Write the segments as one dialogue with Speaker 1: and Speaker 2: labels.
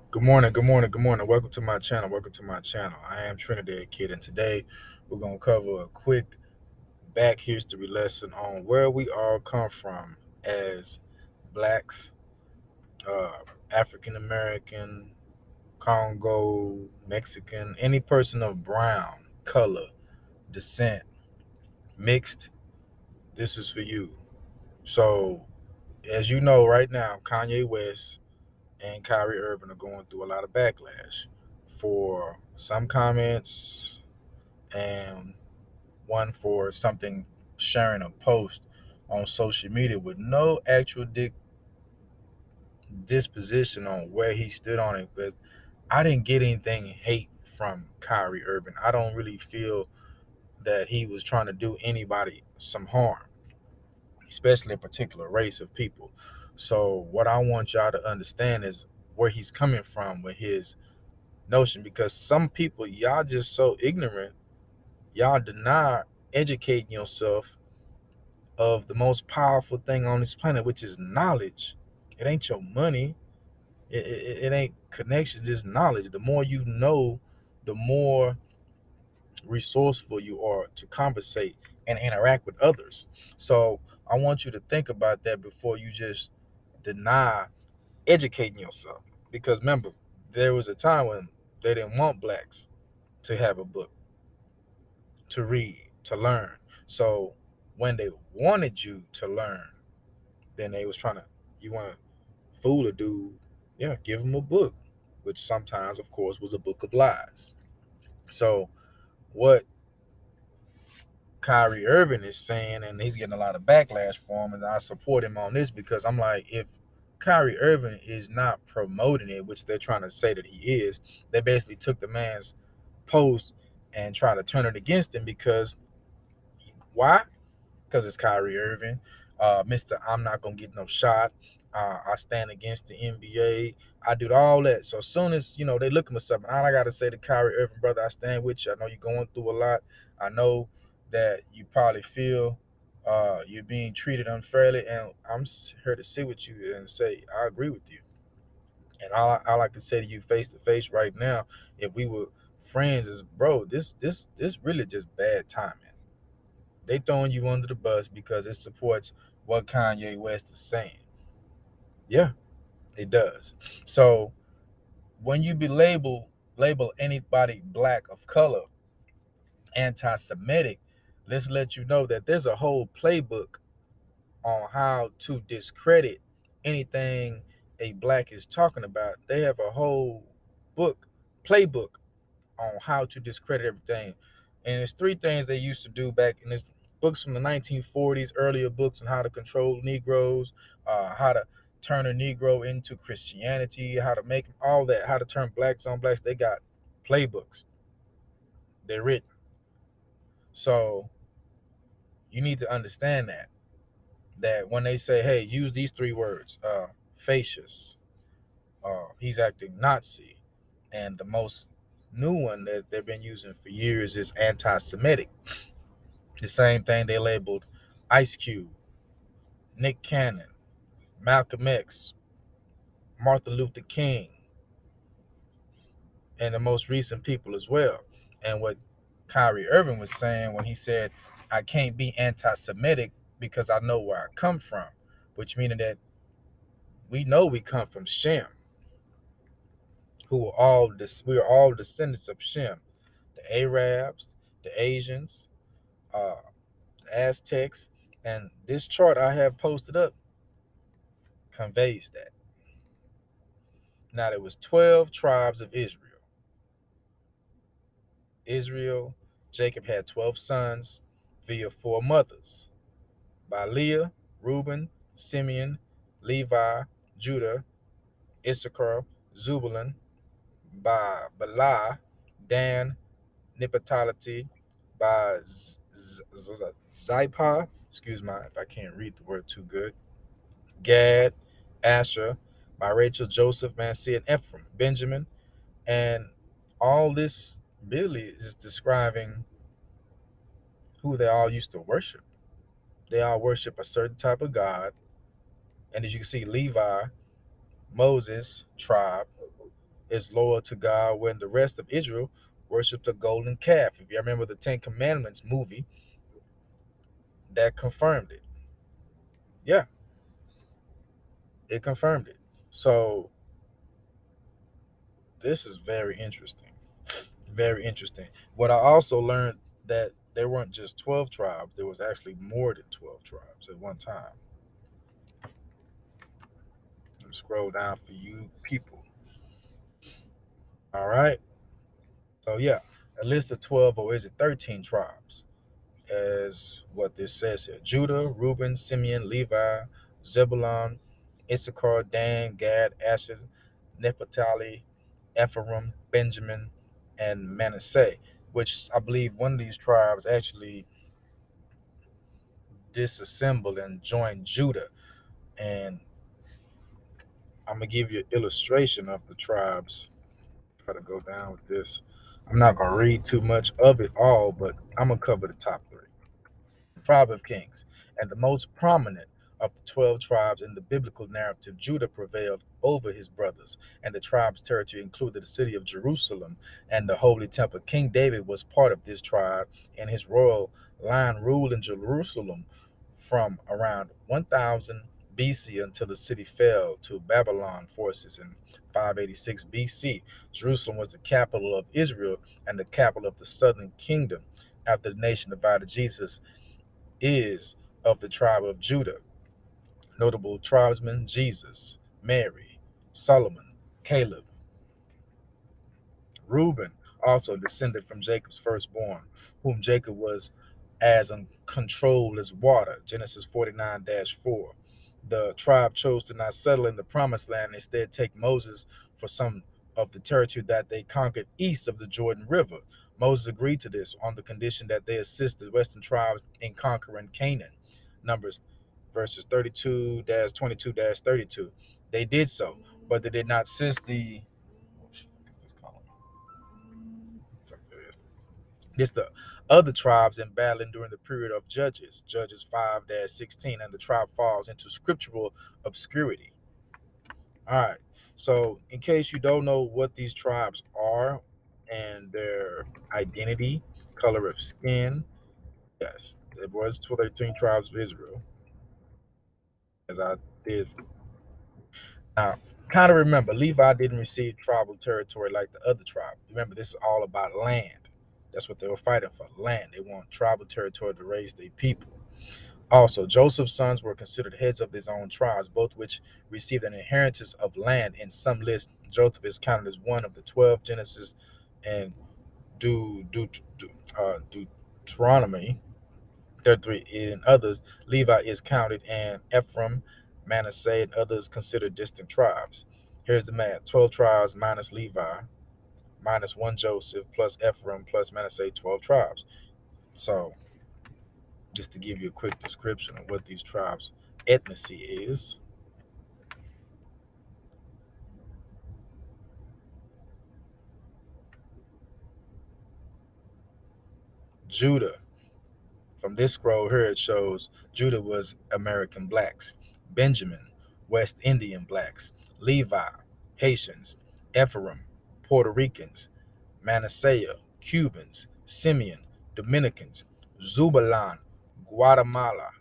Speaker 1: Good morning, good morning, good morning. Welcome to my channel. Welcome to my channel. I am Trinidad Kid, and today we're going to cover a quick back history lesson on where we all come from as blacks, uh, African American, Congo, Mexican, any person of brown, color, descent, mixed. This is for you. So, as you know, right now, Kanye West and Kyrie Irving are going through a lot of backlash for some comments and one for something sharing a post on social media with no actual disposition on where he stood on it. But I didn't get anything hate from Kyrie Irving. I don't really feel that he was trying to do anybody some harm, especially a particular race of people. So what I want y'all to understand is where he's coming from with his notion, because some people, y'all just so ignorant, y'all deny educating yourself of the most powerful thing on this planet, which is knowledge. It ain't your money. It ain't connection, just knowledge. The more you know, the more resourceful you are to conversate and interact with others. So I want you to think about that before you just deny educating yourself. Because remember, there was a time when they didn't want blacks to have a book, to read, to learn. So when they wanted you to learn, then they was trying to, you want to fool a dude, yeah, give him a book, which sometimes, of course, was a book of lies. So what Kyrie Irving is saying, and he's getting a lot of backlash for him, and I support him on this because I'm like, if Kyrie Irving is not promoting it, which they're trying to say that he is, they basically took the man's post and try to turn it against him because why? Because it's Kyrie Irving. Mr. I'm not gonna get no shot. I stand against the NBA. I do all that. So as soon as they looking for something, all I gotta say to Kyrie Irving, brother, I stand with you. I know you're going through a lot. I know that you probably feel you're being treated unfairly, and I'm here to sit with you and say I agree with you. And I like to say to you face to face right now, if we were friends, is bro, this really just bad timing. They throwing you under the bus because it supports what Kanye West is saying. Yeah, it does. So when you be label anybody black of color anti-Semitic, let's let you know that there's a whole playbook on how to discredit anything a black is talking about. They have a whole book, playbook on how to discredit everything. And it's three things they used to do back in this books from the 1940s, earlier books on how to control Negroes, how to turn a Negro into Christianity, how to make all that, how to turn blacks on blacks. They got playbooks. They're written. So you need to understand that when they say, hey, use these three words, fascist, he's acting Nazi, and the most new one that they've been using for years is anti-Semitic. The same thing they labeled Ice Cube, Nick Cannon, Malcolm X, Martin Luther King, and the most recent people as well. And what Kyrie Irving was saying when he said, I can't be anti Semitic because I know where I come from, which meaning that we know we come from Shem, who are all this, we are all descendants of Shem, the Arabs, the Asians, uh, the Aztecs, and this chart I have posted up conveys that. Now there was 12 tribes of Israel. Jacob had 12 sons via four mothers, by Leah, Reuben, Simeon, Levi, Judah, Issachar, Zebulun, by Bela, Dan, Naphtali, by Zipah, excuse me if I can't read the word too good, Gad, Asher, by Rachel, Joseph, Manasseh, and Ephraim, Benjamin, and all this really is describing who they all used to worship. They all worship a certain type of God. And as you can see, Levi, Moses tribe, is loyal to God when the rest of Israel worshipped a golden calf. If you remember the Ten Commandments movie, that confirmed it. Yeah, it confirmed it. So this is very interesting. Very interesting. What I also learned that there weren't just 12 tribes, there was actually more than 12 tribes at one time. Let me scroll down for you people. All right. So yeah, a list of 12, or is it 13 tribes? As what this says here: Judah, Reuben, Simeon, Levi, Zebulun, Issachar, Dan, Gad, Asher, Naphtali, Ephraim, Benjamin, and Manasseh, which I believe one of these tribes actually disassembled and joined Judah. And I'm gonna give you an illustration of the tribes. Try to go down with this. I'm not gonna read too much of it all, but I'm gonna cover the top three. Tribe of Kings, and the most prominent of the 12 tribes in the biblical narrative, Judah prevailed over his brothers, and the tribe's territory included the city of Jerusalem and the Holy Temple. King David was part of this tribe, and his royal line ruled in Jerusalem from around 1000 BC until the city fell to Babylon forces in 586 BC. Jerusalem was the capital of Israel and the capital of the southern kingdom. After the nation divided, Jesus is of the tribe of Judah. Notable tribesmen: Jesus, Mary, Solomon, Caleb. Reuben also descended from Jacob's firstborn, whom Jacob was as uncontrolled as water. Genesis 49-4. The tribe chose to not settle in the promised land and instead take Moses for some of the territory that they conquered east of the Jordan River. Moses agreed to this on the condition that they assist the western tribes in conquering Canaan. Numbers verses 32-22-32. They did so, but they did not assist the this the other tribes in battling during the period of Judges, Judges 5-16, and the tribe falls into scriptural obscurity. All right. So, in case you don't know what these tribes are and their identity, color of skin, yes, it was 13 tribes of Israel, as I did. Now, kind of remember, Levi didn't receive tribal territory like the other tribe. Remember, this is all about land. That's what they were fighting for, land. They want tribal territory to raise their people. Also, Joseph's sons were considered heads of his own tribes, both which received an inheritance of land. In some lists, Joseph is counted as one of the 12. Genesis and Deuteronomy 33. In others, Levi is counted, and Ephraim, Manasseh, and others considered distant tribes. Here's the math: 12 tribes minus Levi, minus one Joseph, plus Ephraim, plus Manasseh, 12 tribes. So, just to give you a quick description of what these tribes' ethnicity is, Judah, from this scroll here, it shows Judah was American blacks, Benjamin, West Indian blacks, Levi, Haitians, Ephraim, Puerto Ricans, Manasseh, Cubans, Simeon, Dominicans, Zubalan, Guatemala,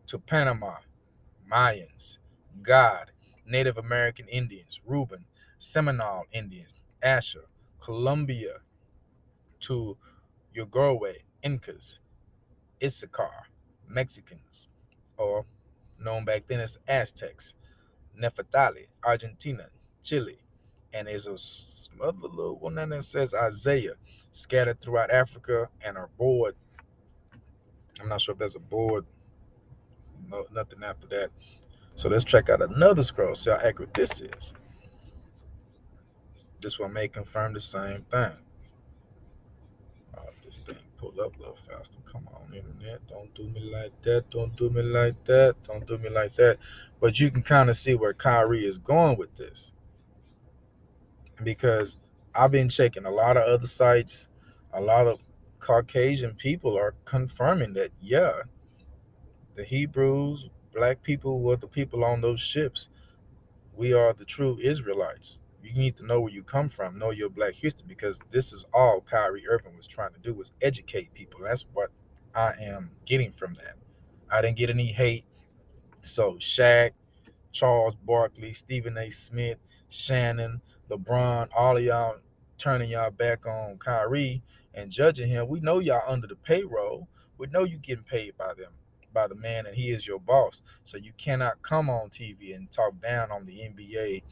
Speaker 1: to Panama, Mayans, Gad, Native American Indians, Reuben, Seminole Indians, Asher, Colombia, to Uruguay, Incas, Issachar, Mexicans, or known back then as Aztecs, Nefertali, Argentina, Chile, and there's a other little one that says Isaiah, scattered throughout Africa and are board. I'm not sure if there's a board, no, nothing after that. So let's check out another scroll, see how accurate this is. This one may confirm the same thing. If this thing pull up a little faster. Come on, internet. Don't do me like that. Don't do me like that. Don't do me like that. But you can kind of see where Kyrie is going with this. Because I've been checking a lot of other sites, a lot of Caucasian people are confirming that, yeah, the Hebrews, black people were the people on those ships. We are the true Israelites. You need to know where you come from, know your black history, because this is all Kyrie Irving was trying to do, was educate people. That's what I am getting from that. I didn't get any hate. So Shaq, Charles Barkley, Stephen A. Smith, Shannon, LeBron, all of y'all turning y'all back on Kyrie and judging him. We know y'all under the payroll. We know you getting paid by them, by the man, and he is your boss. So you cannot come on TV and talk down on the NBA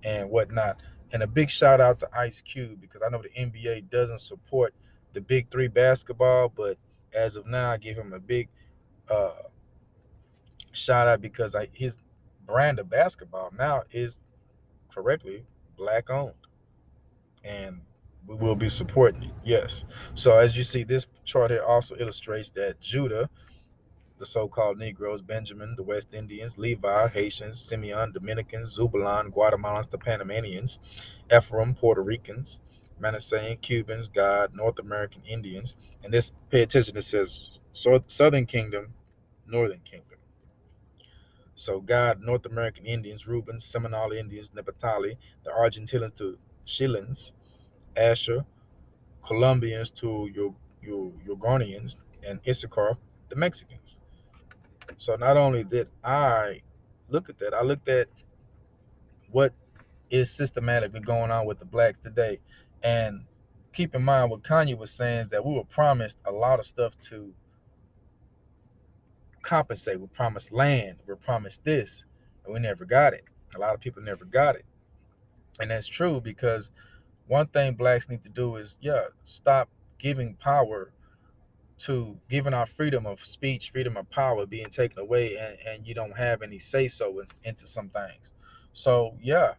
Speaker 1: and whatnot. And a big shout out to Ice Cube, because I know the NBA doesn't support the Big Three basketball, but as of now, I give him a big uh, shout out, because his brand of basketball now is correctly black owned, and we will be supporting it. Yes. So as you see, this chart here also illustrates that Judah, the so-called Negroes, Benjamin, the West Indians, Levi, Haitians, Simeon, Dominicans, Zubalan, Guatemalans, the Panamanians, Ephraim, Puerto Ricans, Manasseh, Cubans, God, North American Indians, and this, pay attention, it says Southern Kingdom, Northern Kingdom. So God, North American Indians, Rubens, Seminole Indians, Nepatali, the Argentinians to Chilens, Asher, Colombians to Ugandians, and Issachar, the Mexicans. So not only did I look at that, I looked at what is systematically going on with the blacks today. And keep in mind what Kanye was saying, is that we were promised a lot of stuff to compensate. We're promised land, we're promised this, and we never got it. A lot of people never got it. And that's true, because one thing blacks need to do is, yeah, stop giving power to giving our freedom of speech, freedom of power being taken away, and you don't have any say so into some things. So yeah,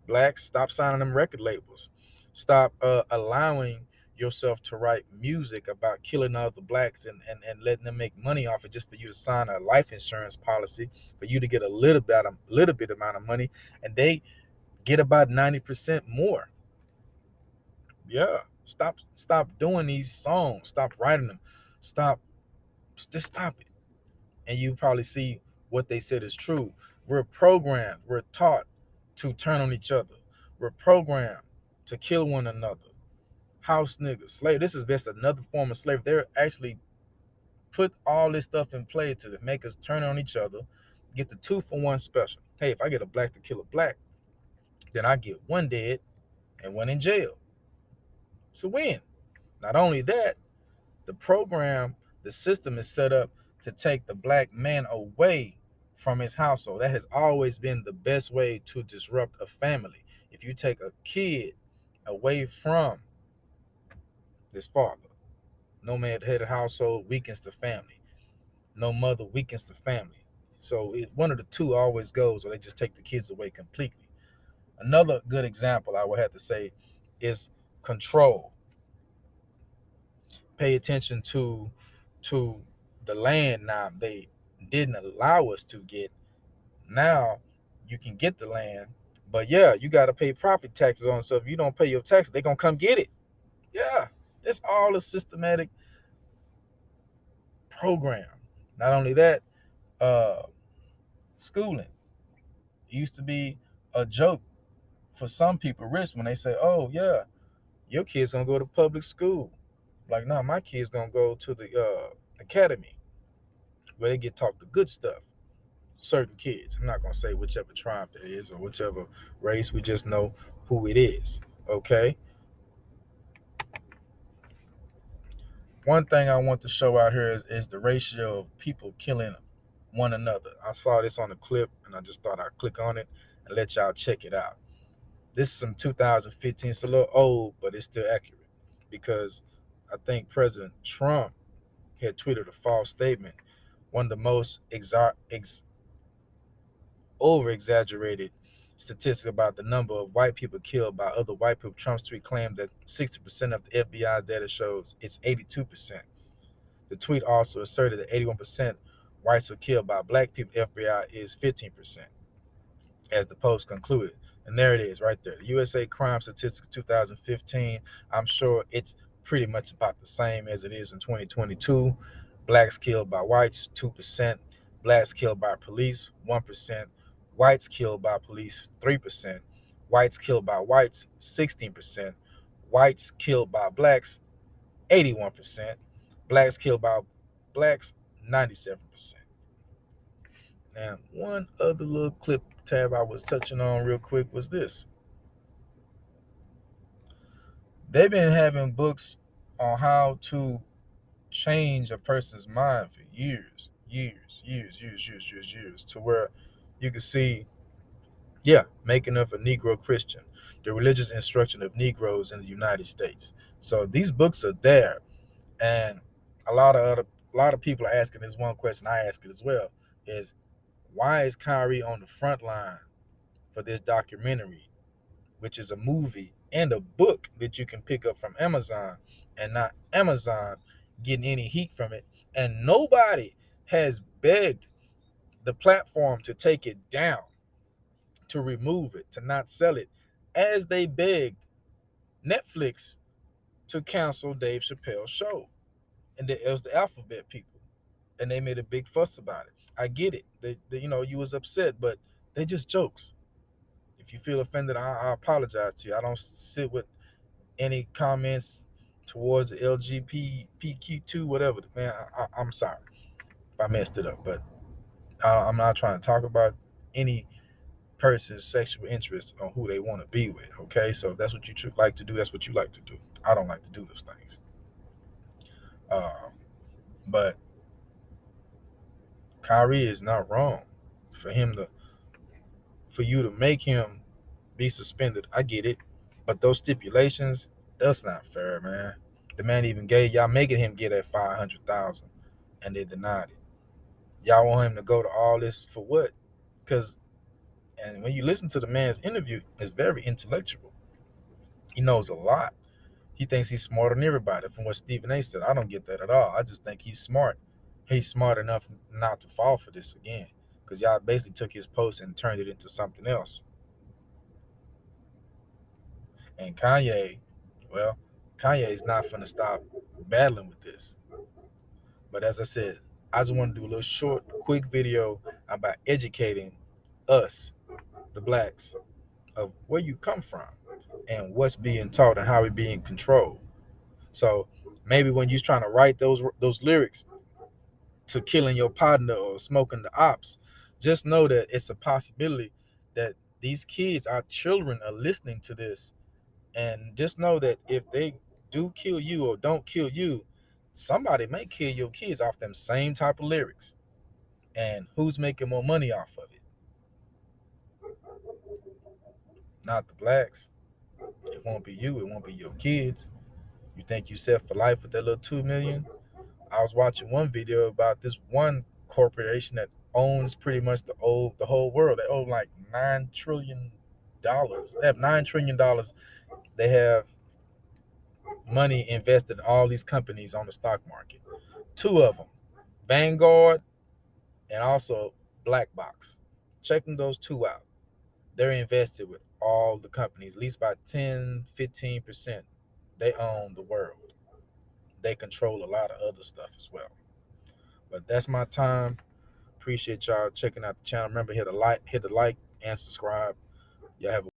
Speaker 1: blacks, stop signing them record labels. Stop allowing yourself to write music about killing other blacks, and letting them make money off it, just for you to sign a life insurance policy for you to get a little bit amount of money, and they get about 90% more. Yeah. Stop doing these songs. Stop writing them. Stop just stop it. And you probably see what they said is true. We're programmed, we're taught to turn on each other. We're programmed to kill one another. House niggas, slave. This is just another form of slavery. They're actually put all this stuff in play to make us turn on each other, get the 2-for-1 special. Hey, if I get a black to kill a black, then I get one dead and one in jail. It's a win. Not only that, the program, the system is set up to take the black man away from his household. That has always been the best way to disrupt a family. If you take a kid away from this father, no man head of household weakens the family. No mother weakens the family. So one of the two always goes, or they just take the kids away completely. Another good example I would have to say is control. Pay attention to the land. Now they didn't allow us to get. Now you can get the land, but yeah, you got to pay property taxes on it. So if you don't pay your taxes, they're gonna come get it. Yeah, it's all a systematic program. Not only that, uh schooling, it used to be a joke for some people rich when they say, oh yeah, your kid's gonna go to public school. Like, no, my kid's gonna go to the academy where they get taught the good stuff. Certain kids. I'm not gonna say whichever tribe that is or whichever race. We just know who it is. Okay. One thing I want to show out here is the ratio of people killing one another. I saw this on a clip, and I just thought I'd click on it and let y'all check it out. This is from 2015. It's a little old, but it's still accurate, because I think President Trump had tweeted a false statement. One of the most over exaggerated statistics about the number of white people killed by other white people. Trump's tweet claimed that 60% of the FBI's data shows it's 82%. The tweet also asserted that 81% whites were killed by black people. FBI is 15%, as the post concluded. And there it is right there. The USA Crime Statistics 2015. I'm sure it's pretty much about the same as it is in 2022. Blacks killed by whites, 2%. Blacks killed by police, 1%. Whites killed by police, 3%. Whites killed by whites, 16%. Whites killed by blacks, 81%. Blacks killed by blacks, 97%. And one other little clip tab I was touching on real quick was this. They've been having books on how to change a person's mind for years, to where you can see, yeah, making of a Negro Christian, the religious instruction of Negroes in the United States. So these books are there, and a lot of people are asking this one question. I ask it as well: is why is Kyrie on the front line for this documentary, which is a movie and a book that you can pick up from Amazon, and not Amazon getting any heat from it? And nobody has begged the platform to take it down, to remove it, to not sell it, as they begged Netflix to cancel Dave Chappelle's show. And it was the Alphabet people, and they made a big fuss about it. I get it. You was upset, but they just jokes. If you feel offended, I apologize to you. I don't sit with any comments towards the LGBTQ2, whatever. Man, I'm sorry if I messed it up, but I'm not trying to talk about any person's sexual interest on who they want to be with. Okay, so if that's what you like to do, that's what you like to do. I don't like to do those things. But Kyrie is not wrong for him to for you to make him be suspended. I get it, but those stipulations, that's not fair, man. The man even gave y'all making him get that 500,000, and they denied it. Y'all want him to go to all this for what? Because and when you listen to the man's interview, it's very intellectual. He knows a lot. He thinks he's smarter than everybody. From what Stephen A said, I don't get that at all. I just think he's smart. He's smart enough not to fall for this again, because y'all basically took his post and turned it into something else. And Kanye, well, Kanye is not going to stop battling with this. But as I said, I just want to do a little short, quick video about educating us, the blacks, of where you come from and what's being taught and how it's being controlled. So maybe when you're trying to write those lyrics to killing your partner or smoking the ops, just know that it's a possibility that these kids, our children, are listening to this. And just know that if they do kill you or don't kill you, somebody may kill your kids off them same type of lyrics. And who's making more money off of it? Not the blacks. It won't be you. It won't be your kids. You think you set for life with that little 2 million? I was watching one video about this one corporation that owns pretty much the whole world. They own like $9 trillion. They have $9 trillion. They have money invested in all these companies on the stock market. Two of them, Vanguard and also Black Box. Checking those two out. They're invested with all the companies, at least by 10, 15%. They own the world. They control a lot of other stuff as well. But that's my time. Appreciate y'all checking out the channel. Remember, hit the like and subscribe. Y'all have a